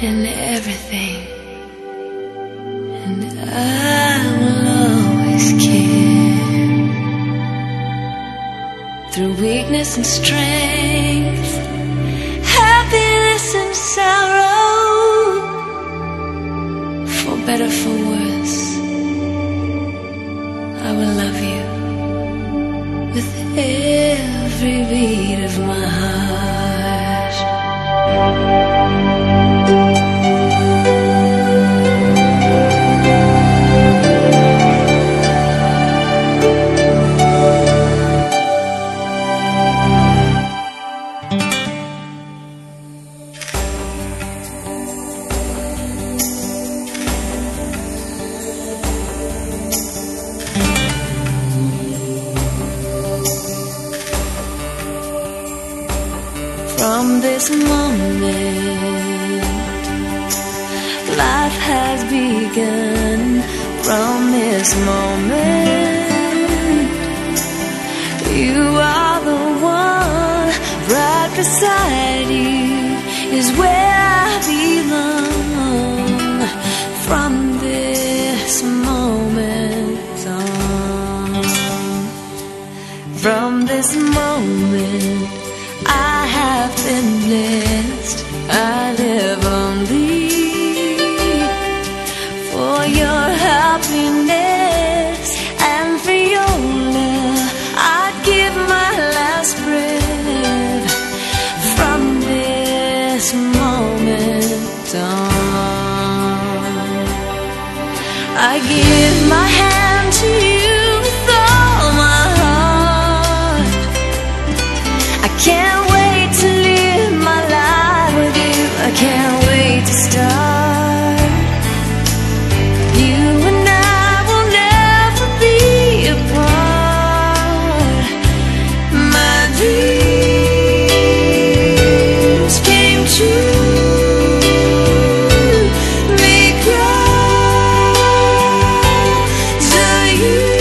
in everything, and I will always care. Through weakness and strength, happiness and sorrow, for better, for worse, I will love you with every beat of my heart. From this moment, life has begun. From this moment, you are the one. Right beside you is where I belong. From this moment on, from this moment, I have been blessed. I live only for your happiness and for your love. I'd give my last breath. From this moment on, I give my hand to you with all my heart. I can't can't wait to start. You and I will never be apart. My dreams came true. Because of you.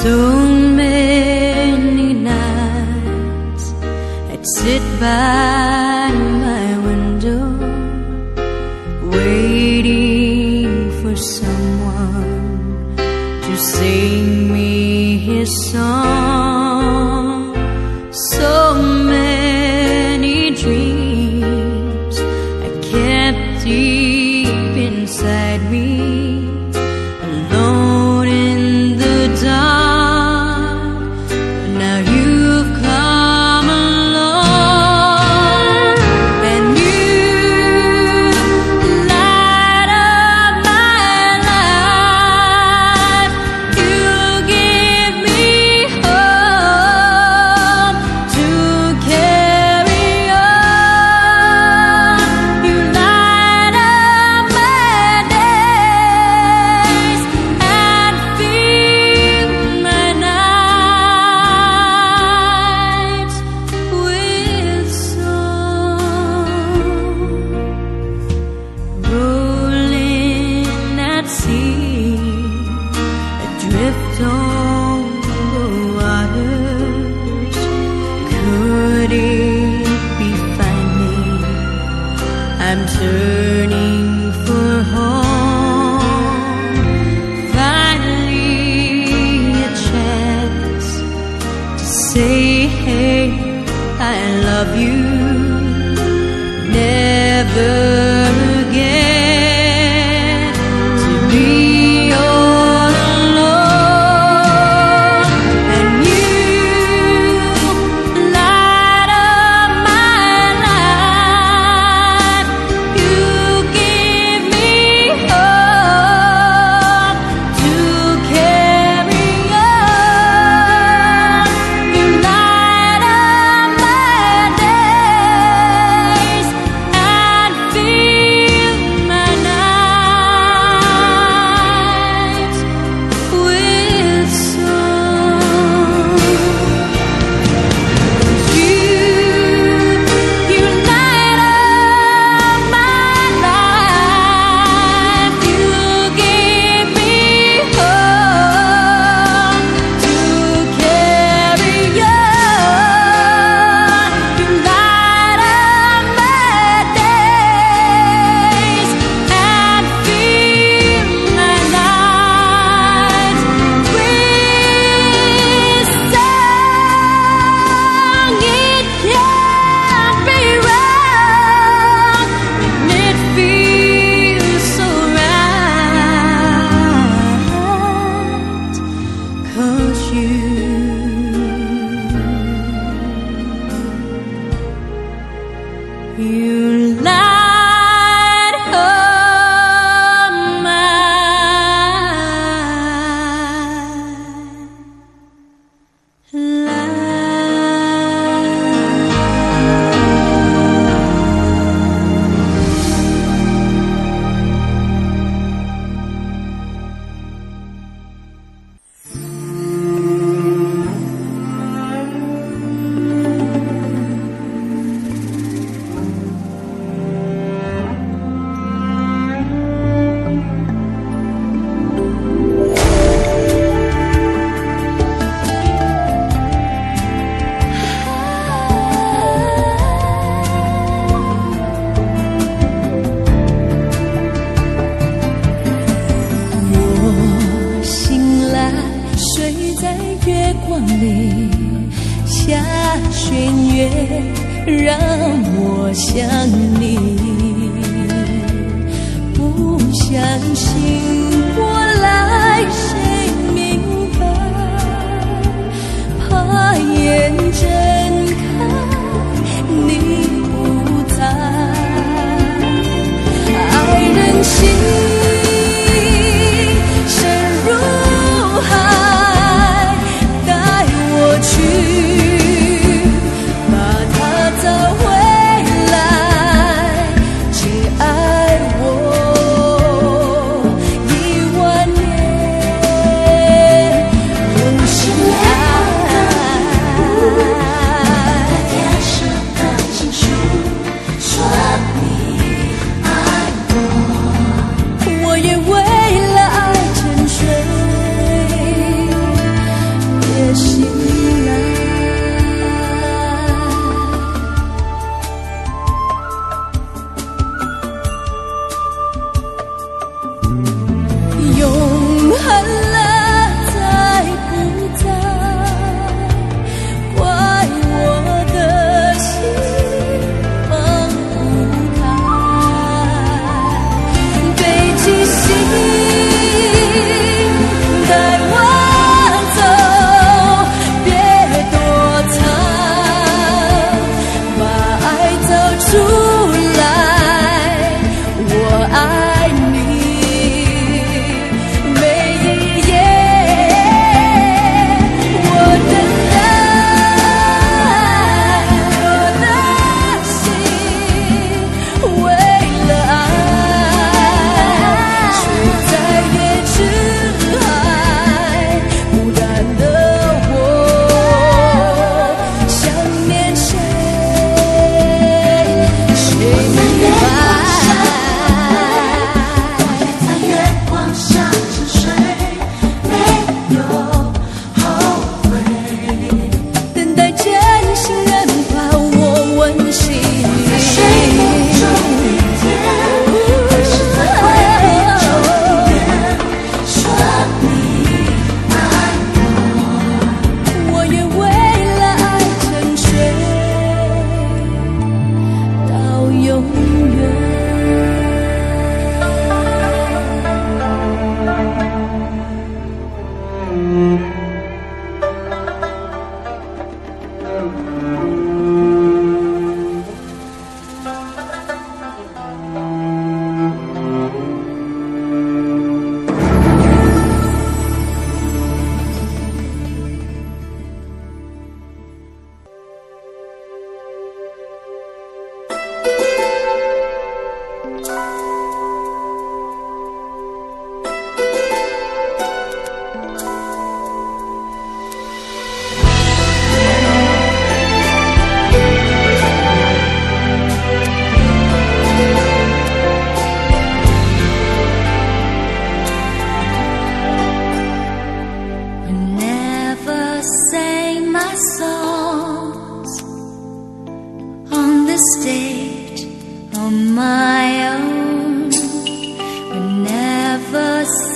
So many nights I'd sit by my window, waiting for someone to sing me his song. So many dreams I kept deep inside me, alone in the dark. But now you've come along, and you light up my life. You give me hope to carry on. You light up my days and fill my nights with song. Rolling at sea, adrift on the waters. Could it be finally I'm turning for home? Finally a chance to say, hey, I love you. Never again to be all alone. And you light up my life. You give me hope to carry on. You light up my days and fill my nights with song. You light up my life. You give me hope to carry on. You light up my days and fill my nights with song. It can't be wrong, and it feels so right, 'cause you light up my让我想你，不相信过来谁明白，怕眼睁开你不在，爱人心深如海，带我去。我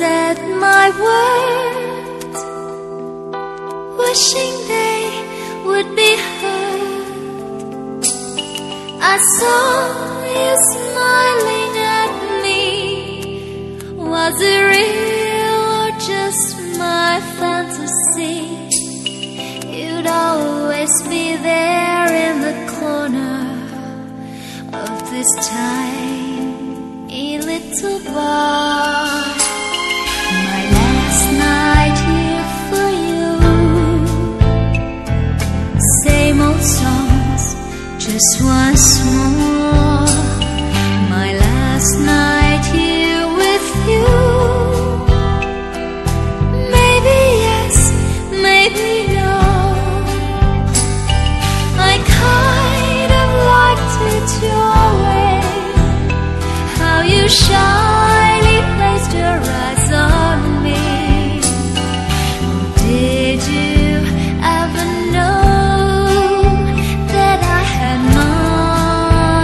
said my words, wishing they would be heard. I saw you smiling at me. Was it real or just my fantasy? You'd always be there in the corner of this tiny little bar. My last night here for you. Same old songs, just once more. My last night here with you. Maybe yes, maybe no. I kind of liked it your way, how you shyly placed your eyes on me. Did you ever know that I had mine?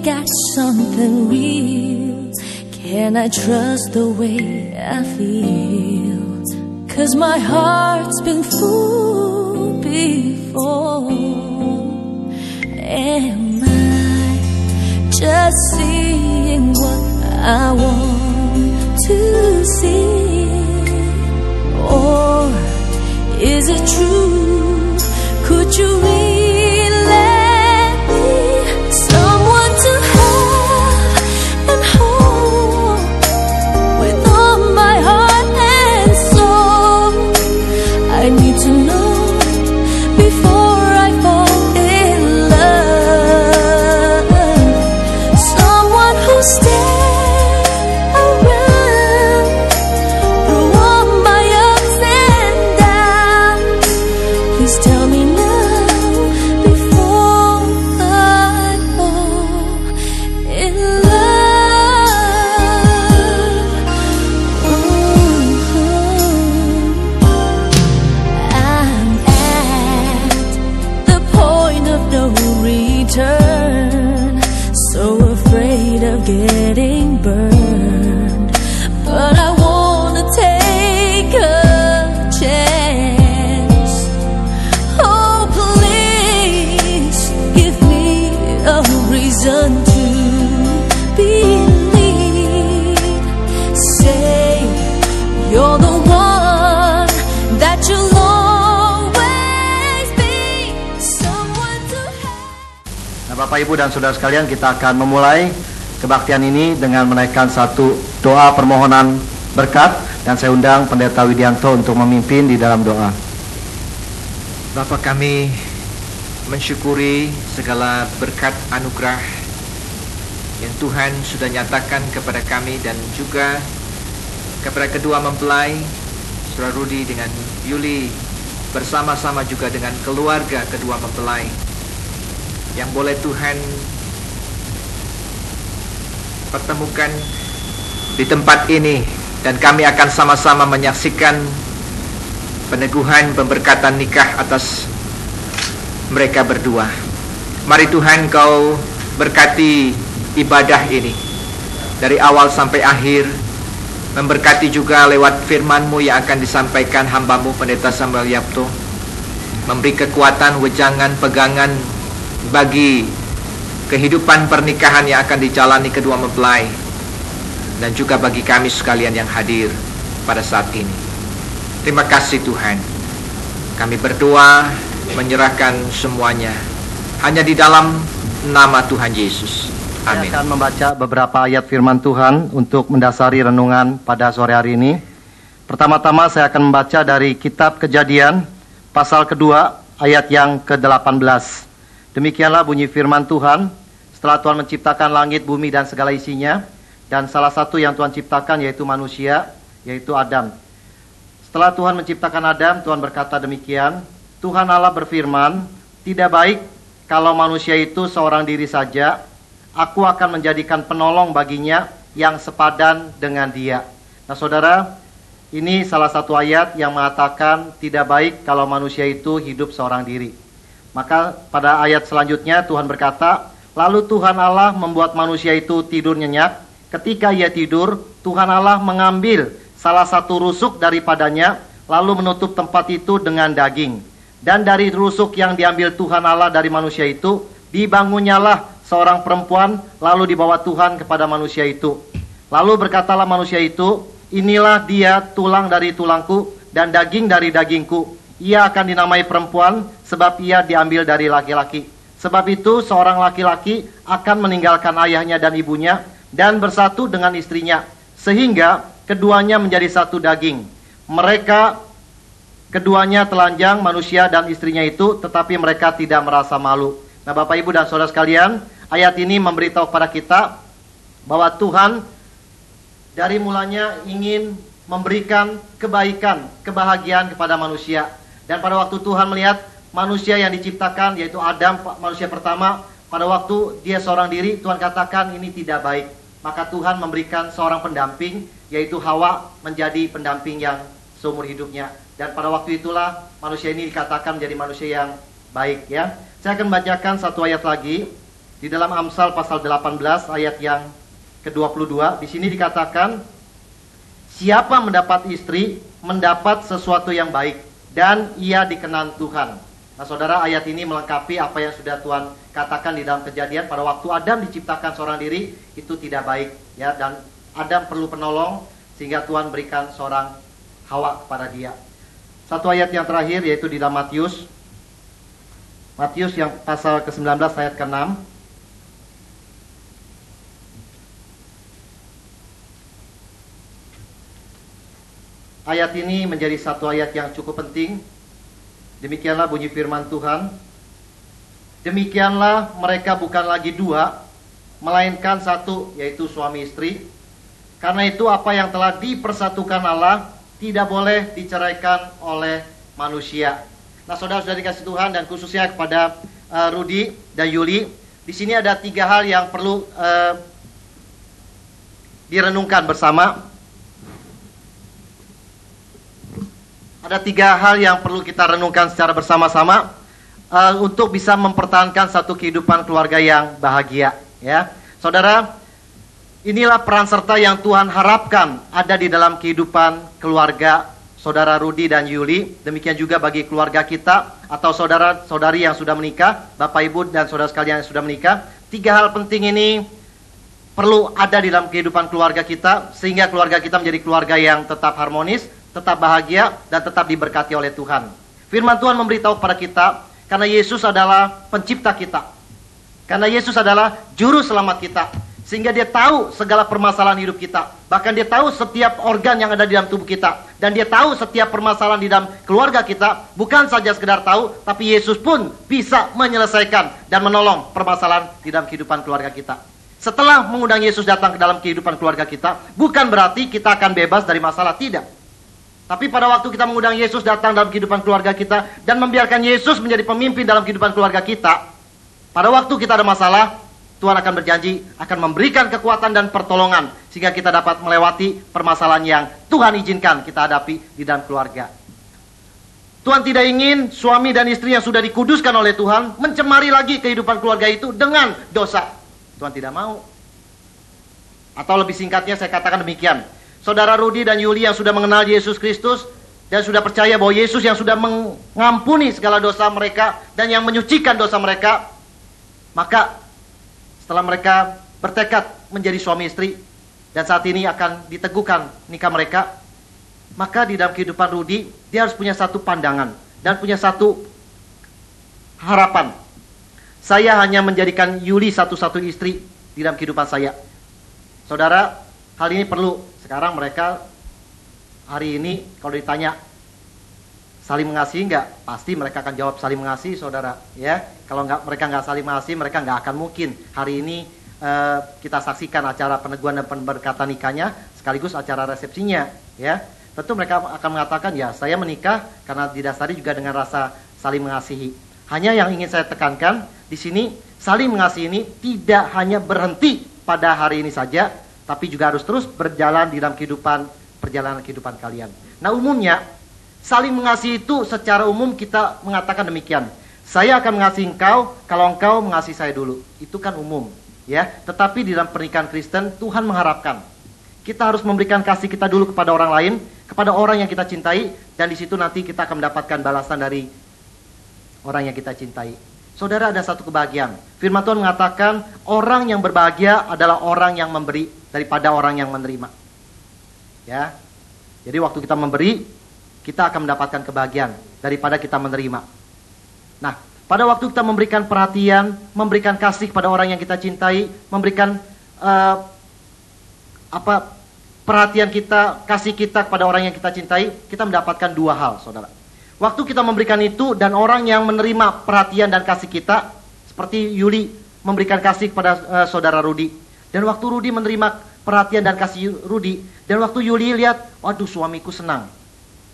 got something real? Can I trust the way I feel? 'Cause my heart's been fooled before. Am I just seeing what I want to see? Or is it true? Could you really let me someone to have and hold with all my heart and soul? I need to know before I fall in love. Someone who'll stay around through all my ups and downs. Please tell me now before I fall in love. I'm at the point of no return, so afraid of getting burned, but I wanna take a chance. Oh, please give me a reason to believe. Say you're the one, that you'll always be someone to have. Nah, Bapak, Ibu, dan saudara sekalian, kita akan memulai kebaktian ini dengan menaikkan satu doa permohonan berkat, dan saya undang Pendeta Widianto untuk memimpin di dalam doa. Bapa kami mensyukuri segala berkat anugerah yang Tuhan sudah nyatakan kepada kami dan juga kepada kedua mempelai, Saudara Rudi dengan Yuli, bersama-sama juga dengan keluarga kedua mempelai, yang boleh Tuhan pertemukan di tempat ini, dan kami akan sama-sama menyaksikan peneguhan pemberkatan nikah atas mereka berdua. Mari Tuhan, Kau berkati ibadah ini dari awal sampai akhir, memberkati juga lewat firman-Mu yang akan disampaikan hamba-Mu Pendeta Samuel Yapto, memberi kekuatan, wejangan, pegangan bagi kehidupan pernikahan yang akan dijalani kedua mempelai, dan juga bagi kami sekalian yang hadir pada saat ini. Terima kasih Tuhan. Kami berdoa menyerahkan semuanya hanya di dalam nama Tuhan Yesus. Amin. Saya akan membaca beberapa ayat firman Tuhan untuk mendasari renungan pada sore hari ini. Pertama-tama saya akan membaca dari kitab Kejadian pasal kedua ayat yang ke-18. Demikianlah bunyi firman Tuhan. Setelah Tuhan menciptakan langit, bumi, dan segala isinya, dan salah satu yang Tuhan ciptakan yaitu manusia, yaitu Adam. Setelah Tuhan menciptakan Adam, Tuhan berkata demikian, Tuhan Allah berfirman, tidak baik kalau manusia itu seorang diri saja, aku akan menjadikan penolong baginya yang sepadan dengan dia. Nah saudara, ini salah satu ayat yang mengatakan tidak baik kalau manusia itu hidup seorang diri. Maka pada ayat selanjutnya Tuhan berkata, lalu Tuhan Allah membuat manusia itu tidur nyenyak. Ketika ia tidur, Tuhan Allah mengambil salah satu rusuk daripadanya, lalu menutup tempat itu dengan daging. Dan dari rusuk yang diambil Tuhan Allah dari manusia itu, dibangunnyalah seorang perempuan, lalu dibawa Tuhan kepada manusia itu. Lalu berkatalah manusia itu, inilah dia tulang dari tulangku dan daging dari dagingku. Ia akan dinamai perempuan, sebab ia diambil dari laki-laki. Sebab itu seorang laki-laki akan meninggalkan ayahnya dan ibunya dan bersatu dengan istrinya, sehingga keduanya menjadi satu daging. Mereka keduanya telanjang, manusia dan istrinya itu, tetapi mereka tidak merasa malu. Nah Bapak Ibu dan Saudara sekalian, ayat ini memberitahu kepada kita bahwa Tuhan dari mulanya ingin memberikan kebaikan, kebahagiaan kepada manusia. Dan pada waktu Tuhan melihat manusia yang diciptakan, yaitu Adam, manusia pertama, pada waktu dia seorang diri, Tuhan katakan ini tidak baik. Maka Tuhan memberikan seorang pendamping, yaitu Hawa, menjadi pendamping yang seumur hidupnya. Dan pada waktu itulah manusia ini dikatakan menjadi manusia yang baik, ya. Saya akan bacakan satu ayat lagi Di dalam Amsal pasal 18 ayat yang ke-22, di sini dikatakan, siapa mendapat istri, mendapat sesuatu yang baik, dan ia dikenan Tuhan. Nah saudara, ayat ini melengkapi apa yang sudah Tuhan katakan di dalam Kejadian. Pada waktu Adam diciptakan seorang diri, itu tidak baik, ya, dan Adam perlu penolong, sehingga Tuhan berikan seorang Hawa kepada dia. Satu ayat yang terakhir, yaitu di dalam Matius yang pasal ke-19 ayat ke-6. Ayat ini menjadi satu ayat yang cukup penting. Demikianlah bunyi firman Tuhan. Demikianlah mereka bukan lagi dua, melainkan satu, yaitu suami istri. Karena itu apa yang telah dipersatukan Allah tidak boleh diceraikan oleh manusia. Nah saudara sudah dikasih Tuhan, dan khususnya kepada Rudi dan Yuli, di sini ada 3 hal yang perlu direnungkan bersama. Ada 3 hal yang perlu kita renungkan secara bersama-sama untuk bisa mempertahankan satu kehidupan keluarga yang bahagia, ya. Saudara, inilah peran serta yang Tuhan harapkan ada di dalam kehidupan keluarga saudara Rudi dan Yuli. Demikian juga bagi keluarga kita atau saudara-saudari yang sudah menikah, Bapak Ibu dan saudara sekalian yang sudah menikah. 3 hal penting ini perlu ada di dalam kehidupan keluarga kita, sehingga keluarga kita menjadi keluarga yang tetap harmonis, tetap bahagia, dan tetap diberkati oleh Tuhan. Firman Tuhan memberitahu kepada kita, karena Yesus adalah pencipta kita, karena Yesus adalah juru selamat kita, sehingga dia tahu segala permasalahan hidup kita. Bahkan dia tahu setiap organ yang ada di dalam tubuh kita, dan dia tahu setiap permasalahan di dalam keluarga kita. Bukan saja sekedar tahu, tapi Yesus pun bisa menyelesaikan dan menolong permasalahan di dalam kehidupan keluarga kita. Setelah mengundang Yesus datang ke dalam kehidupan keluarga kita, bukan berarti kita akan bebas dari masalah, tidak. Tapi pada waktu kita mengundang Yesus datang dalam kehidupan keluarga kita, dan membiarkan Yesus menjadi pemimpin dalam kehidupan keluarga kita, pada waktu kita ada masalah, Tuhan akan berjanji akan memberikan kekuatan dan pertolongan, sehingga kita dapat melewati permasalahan yang Tuhan izinkan kita hadapi di dalam keluarga. Tuhan tidak ingin suami dan istri yang sudah dikuduskan oleh Tuhan mencemari lagi kehidupan keluarga itu dengan dosa. Tuhan tidak mau. Atau lebih singkatnya saya katakan demikian, saudara Rudi dan Yuli yang sudah mengenal Yesus Kristus dan sudah percaya bahwa Yesus yang sudah mengampuni segala dosa mereka dan yang menyucikan dosa mereka, maka setelah mereka bertekad menjadi suami istri dan saat ini akan diteguhkan nikah mereka, maka di dalam kehidupan Rudi, dia harus punya satu pandangan dan punya satu harapan. Saya hanya menjadikan Yuli satu-satu istri di dalam kehidupan saya. Saudara, hal ini perlu. Sekarang mereka hari ini kalau ditanya saling mengasihi enggak, pasti mereka akan jawab saling mengasihi, saudara, ya. Kalau mereka nggak saling mengasihi, mereka nggak akan mungkin hari ini kita saksikan acara peneguhan dan pemberkatan nikahnya sekaligus acara resepsinya, ya. Tentu mereka akan mengatakan, ya saya menikah karena didasari juga dengan rasa saling mengasihi. Hanya yang ingin saya tekankan di sini, saling mengasihi ini tidak hanya berhenti pada hari ini saja, tapi juga harus terus berjalan di dalam perjalanan kehidupan kalian. Nah umumnya, saling mengasihi itu secara umum kita mengatakan demikian. Saya akan mengasihi engkau kalau engkau mengasihi saya dulu. Itu kan umum, ya. Tetapi di dalam pernikahan Kristen, Tuhan mengharapkan kita harus memberikan kasih kita dulu kepada orang lain, kepada orang yang kita cintai, dan di situ nanti kita akan mendapatkan balasan dari orang yang kita cintai. Saudara, ada satu kebahagiaan. Firman Tuhan mengatakan orang yang berbahagia adalah orang yang memberi daripada orang yang menerima. Ya. Jadi waktu kita memberi, kita akan mendapatkan kebahagiaan daripada kita menerima. Nah, pada waktu kita memberikan perhatian, memberikan kasih kepada orang yang kita cintai, memberikan perhatian kita, kasih kita kepada orang yang kita cintai, kita mendapatkan 2 hal, saudara. Waktu kita memberikan itu dan orang yang menerima perhatian dan kasih kita, seperti Yuli memberikan kasih kepada saudara Rudi, dan waktu Rudi menerima perhatian dan kasih Rudi, dan waktu Yuli lihat, waduh suamiku senang,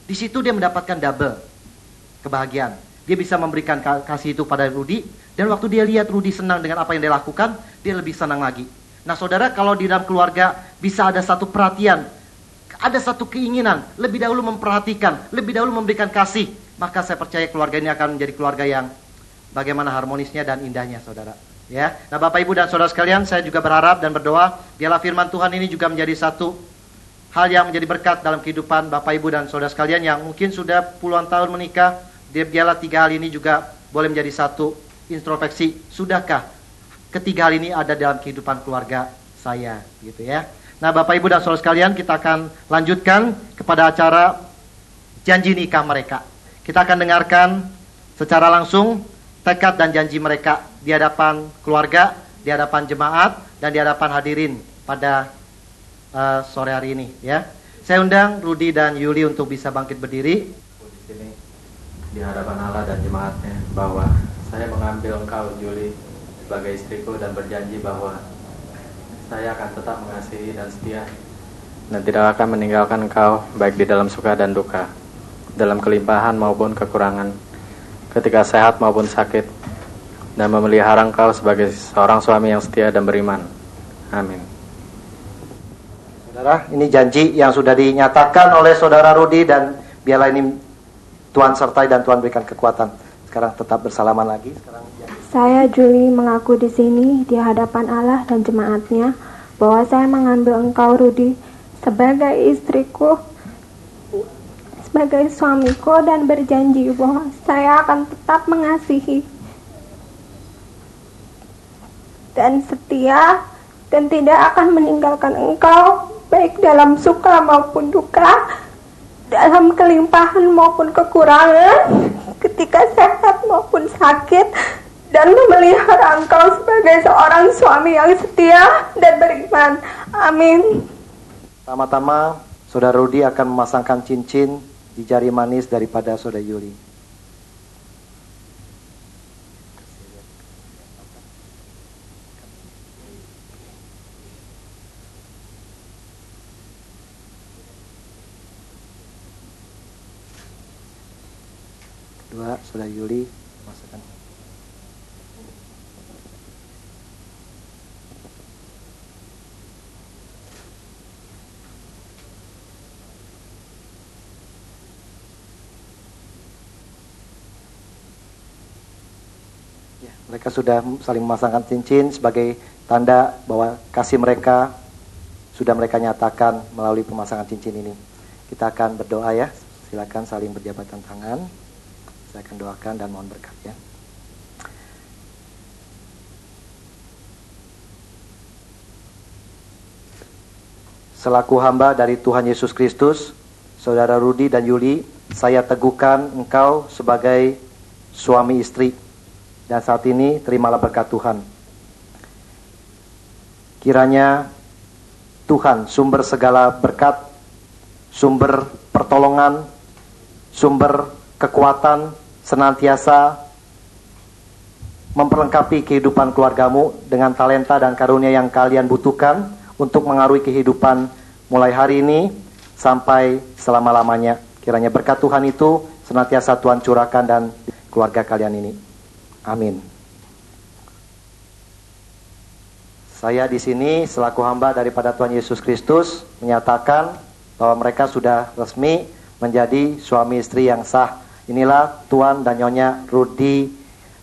di situ dia mendapatkan double kebahagiaan. Dia bisa memberikan kasih itu pada Rudi, dan waktu dia lihat Rudi senang dengan apa yang dia lakukan, dia lebih senang lagi. Nah saudara, kalau di dalam keluarga bisa ada satu perhatian, ada satu keinginan, lebih dahulu memperhatikan, lebih dahulu memberikan kasih, maka saya percaya keluarga ini akan menjadi keluarga yang bagaimana harmonisnya dan indahnya, saudara. Ya. Nah, Bapak Ibu dan Saudara sekalian, saya juga berharap dan berdoa biarlah firman Tuhan ini juga menjadi satu hal yang menjadi berkat dalam kehidupan Bapak Ibu dan Saudara sekalian yang mungkin sudah puluhan tahun menikah. Biarlah 3 hal ini juga boleh menjadi satu introspeksi. Sudahkah ketiga hal ini ada dalam kehidupan keluarga saya, gitu ya. Nah, Bapak Ibu dan Saudara sekalian, kita akan lanjutkan kepada acara janji nikah mereka. Kita akan dengarkan secara langsung tekad dan janji mereka di hadapan keluarga, di hadapan jemaat, dan di hadapan hadirin pada sore hari ini, ya. Saya undang Rudi dan Yuli untuk bisa bangkit berdiri. Di sini di hadapan Allah dan jemaatnya bahwa saya mengambil engkau Yuli sebagai istriku dan berjanji bahwa saya akan tetap mengasihi dan setia dan tidak akan meninggalkan engkau baik di dalam suka dan duka, dalam kelimpahan maupun kekurangan, ketika sehat maupun sakit, dan memelihara engkau sebagai seorang suami yang setia dan beriman. Amin. Saudara, ini janji yang sudah dinyatakan oleh Saudara Rudi dan biarlah ini Tuhan sertai dan Tuhan berikan kekuatan. Sekarang tetap bersalaman lagi. Saya Juli mengaku di sini di hadapan Allah dan jemaatnya bahwa saya mengambil engkau Rudi sebagai istriku, sebagai suamiku, dan berjanji bahwa saya akan tetap mengasihi dan setia dan tidak akan meninggalkan engkau baik dalam suka maupun duka, dalam kelimpahan maupun kekurangan, ketika sehat maupun sakit, dan memelihara engkau sebagai seorang suami yang setia dan beriman. Amin. Pertama-tama Saudara Rudi akan memasangkan cincin di jari manis daripada Saudara Yuli. Kedua, Saudara Yuli masukkan. Ya, mereka sudah saling memasangkan cincin sebagai tanda bahwa kasih mereka sudah mereka nyatakan melalui pemasangan cincin ini. Kita akan berdoa ya. Silakan saling berjabatan tangan. Saya akan doakan dan mohon berkat ya. Selaku hamba dari Tuhan Yesus Kristus, Saudara Rudi dan Yuli, saya teguhkan engkau sebagai suami istri. Dan saat ini terimalah berkat Tuhan. Kiranya Tuhan sumber segala berkat, sumber pertolongan, sumber kekuatan senantiasa memperlengkapi kehidupan keluargamu dengan talenta dan karunia yang kalian butuhkan untuk mengaruhi kehidupan mulai hari ini sampai selama-lamanya. Kiranya berkat Tuhan itu senantiasa Tuhan curahkan dan keluarga kalian ini. Amin. Saya di sini selaku hamba daripada Tuhan Yesus Kristus menyatakan bahwa mereka sudah resmi menjadi suami istri yang sah. Inilah Tuan dan Nyonya Rudi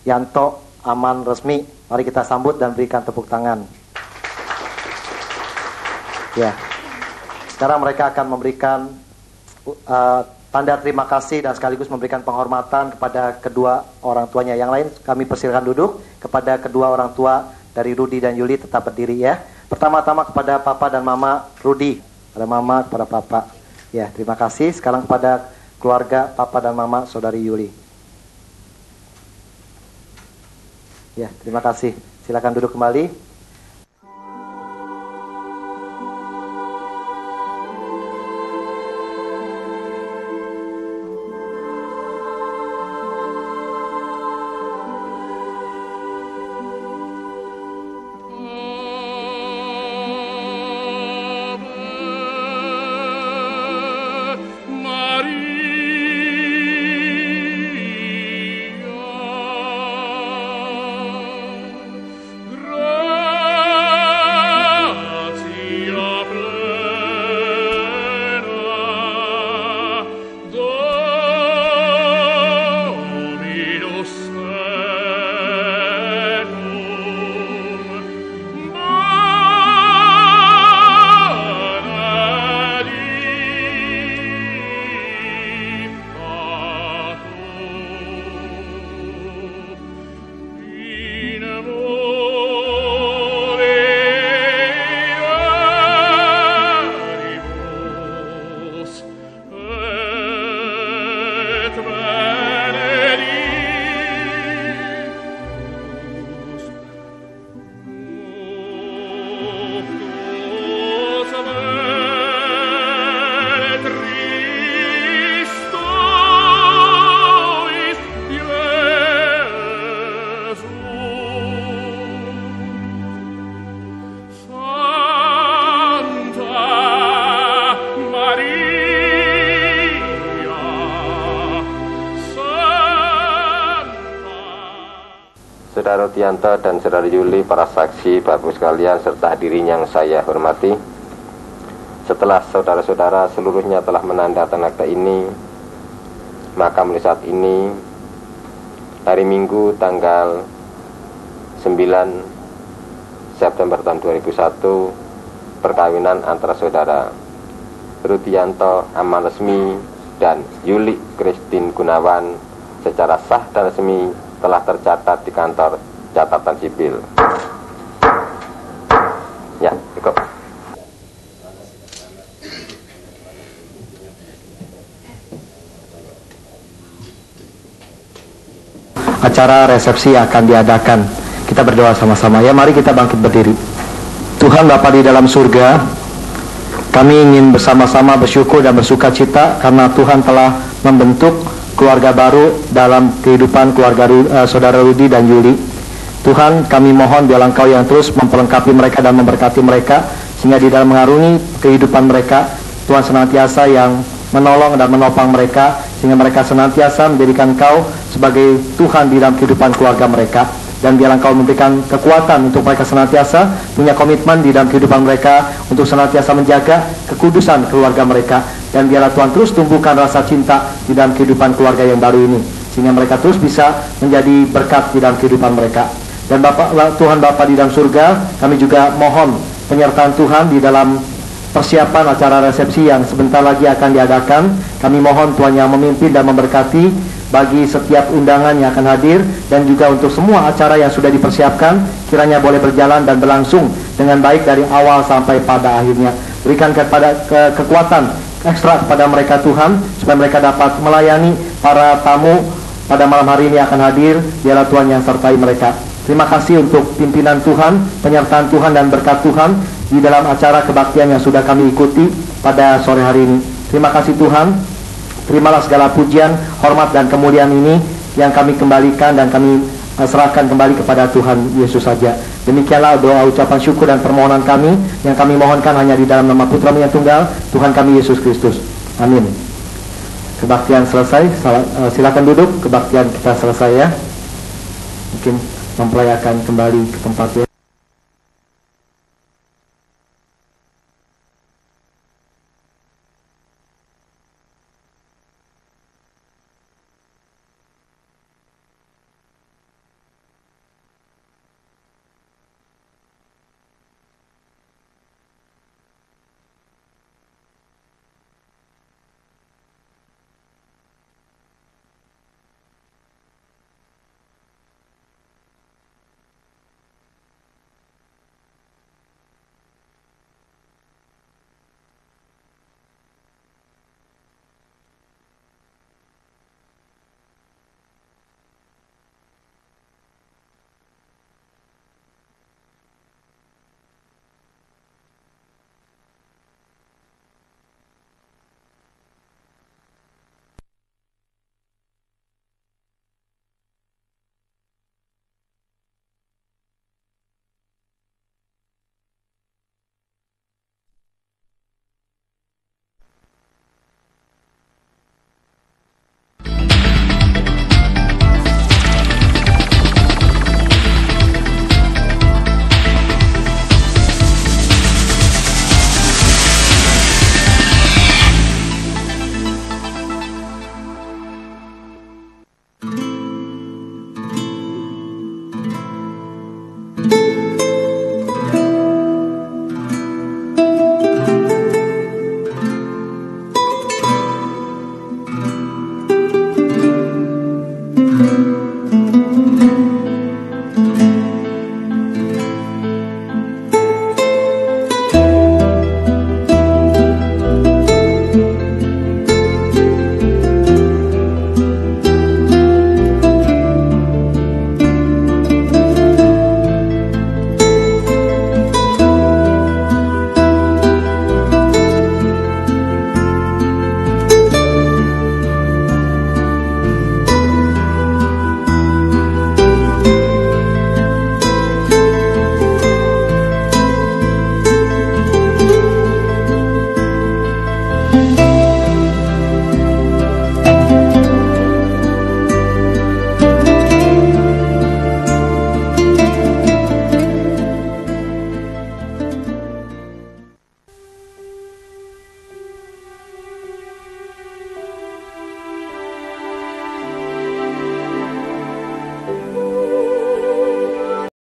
Yanto Aman resmi. Mari kita sambut dan berikan tepuk tangan. Ya. Sekarang mereka akan memberikan tanda terima kasih dan sekaligus memberikan penghormatan kepada kedua orang tuanya. Yang lain kami persilakan duduk. Kepada kedua orang tua dari Rudi dan Yuli tetap berdiri ya. Pertama-tama kepada Papa dan Mama Rudi. Kepada Mama, kepada Papa. Ya, terima kasih. Sekarang kepada keluarga Papa dan Mama Saudari Yuli. Ya, terima kasih. Silakan duduk kembali. Maria, Rutianto dan Saudara Yuli, para saksi, Bapak sekalian, serta hadirin yang saya hormati. Setelah saudara-saudara seluruhnya telah menandatangani akta ini, maka mulai saat ini, hari Minggu tanggal 9 September tahun 2001, perkawinan antara saudara Rutianto Aman Resmi dan Yuli Christine Gunawan secara sah dan resmi telah tercatat di kantor catatan sipil. Ya, cukup. Acara resepsi akan diadakan. Kita berdoa sama-sama. Ya, mari kita bangkit berdiri. Tuhan Bapa di dalam surga, kami ingin bersama-sama bersyukur dan bersuka cita karena Tuhan telah membentuk keluarga baru dalam kehidupan keluarga saudara Rudi dan Yuli. Tuhan, kami mohon biarlah Engkau yang terus memperlengkapi mereka dan memberkati mereka, sehingga di dalam mengarungi kehidupan mereka, Tuhan senantiasa yang menolong dan menopang mereka, sehingga mereka senantiasa menjadikan Engkau sebagai Tuhan di dalam kehidupan keluarga mereka. Dan biarlah Engkau memberikan kekuatan untuk mereka senantiasa punya komitmen di dalam kehidupan mereka untuk senantiasa menjaga kekudusan keluarga mereka. Dan biarlah Tuhan terus tumbuhkan rasa cinta di dalam kehidupan keluarga yang baru ini, sehingga mereka terus bisa menjadi berkat di dalam kehidupan mereka. Dan Tuhan Bapa di dalam surga, kami juga mohon penyertaan Tuhan di dalam persiapan acara resepsi yang sebentar lagi akan diadakan. Kami mohon Tuhan yang memimpin dan memberkati bagi setiap undangan yang akan hadir, dan juga untuk semua acara yang sudah dipersiapkan, kiranya boleh berjalan dan berlangsung dengan baik dari awal sampai pada akhirnya. Berikan kekuatan ekstra kepada mereka Tuhan, supaya mereka dapat melayani para tamu pada malam hari ini akan hadir. Biarlah Tuhan yang sertai mereka. Terima kasih untuk pimpinan Tuhan, penyertaan Tuhan dan berkat Tuhan di dalam acara kebaktian yang sudah kami ikuti pada sore hari ini. Terima kasih Tuhan. Terimalah segala pujian, hormat dan kemuliaan ini yang kami kembalikan dan kami serahkan kembali kepada Tuhan Yesus saja. Demikianlah doa, ucapan syukur dan permohonan kami yang kami mohonkan hanya di dalam nama Putra yang tunggal, Tuhan kami Yesus Kristus. Amin. Kebaktian selesai. Silakan duduk. Kebaktian kita selesai ya. Mungkin mempelayakan kembali ke tempatnya.